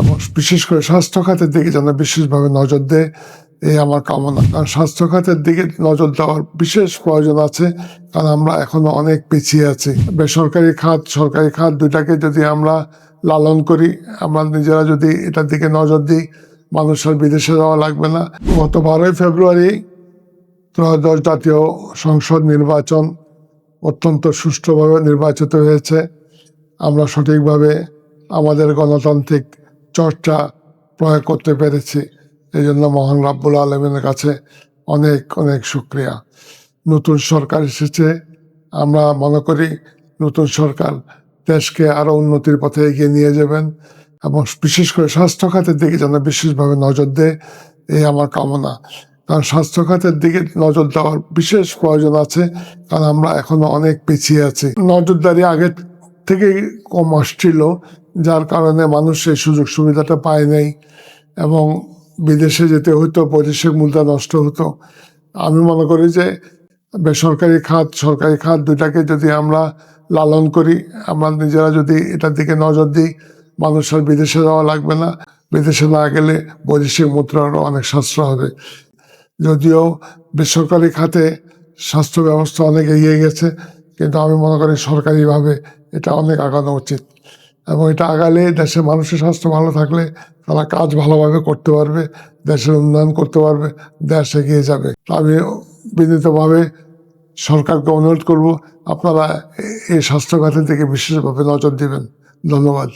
এবং বিশেষ করে স্বাস্থ্য খাতের দিকে যেন বিশেষভাবে নজর দেয়, এই আমার কামনা। কারণ স্বাস্থ্য খাতের দিকে নজর দেওয়ার বিশেষ প্রয়োজন আছে, কারণ আমরা এখনো অনেক পিছিয়ে আছি। বেসরকারি খাত, সরকারি খাত দুইটাকে যদি আমরা লালন করি, আমরা নিজেরা যদি এটার দিকে নজর দিই, মানুষের বিদেশে যাওয়া লাগবে না। গত 12ই ফেব্রুয়ারি ত্রয়োদশ জাতীয় সংসদ নির্বাচন অত্যন্ত সুষ্ঠুভাবে নির্বাচিত হয়েছে। আমরা সঠিকভাবে আমাদের গণতান্ত্রিক চর্চা প্রয়োগ করতে পেরেছি। এই জন্য মহান রাব্বুল আলমিনের কাছে অনেক অনেক শুকরিয়া। নতুন সরকার এসেছে, আমরা মনে করি নতুন সরকার দেশকে আরো উন্নতির পথে এগিয়ে নিয়ে যাবেন এবং বিশেষ করে স্বাস্থ্য খাতের দিকে যেন বিশেষভাবে নজর দেয়, এই আমার কামনা। কারণ স্বাস্থ্য খাতের দিকে নজর দেওয়ার বিশেষ প্রয়োজন আছে, কারণ আমরা এখনো অনেক পিছিয়ে আছি। নজরদারি আগে থেকেই কম আসছিল, যার কারণে মানুষ এই সুযোগ সুবিধাটা পায় নাই এবং বিদেশে যেতে হতো, বৈদেশিক মুদ্রা নষ্ট হতো। আমি মনে করি যে বেসরকারি খাত, সরকারি খাত দুইটাকে যদি আমরা লালন করি, আমরা নিজেরা যদি এটার দিকে নজর দিই, মানুষের বিদেশে যাওয়া লাগবে না। বিদেশে না গেলে বৈদেশিক মুদ্রারও অনেক সাশ্রয় হবে। যদিও বেসরকারি খাতে স্বাস্থ্য ব্যবস্থা অনেক এগিয়ে গেছে, কিন্তু আমি মনে করি সরকারিভাবে এটা অনেক আগানো উচিত এবং এটা আগালে দেশের মানুষের স্বাস্থ্য ভালো থাকলে তারা কাজ ভালোভাবে করতে পারবে, দেশের উন্নয়ন করতে পারবে, দেশ এগিয়ে যাবে। আমি বিনীতভাবে সরকারকে অনুরোধ করব, আপনারা এই স্বাস্থ্য খাতের দিকে বিশেষভাবে নজর দিবেন। ধন্যবাদ।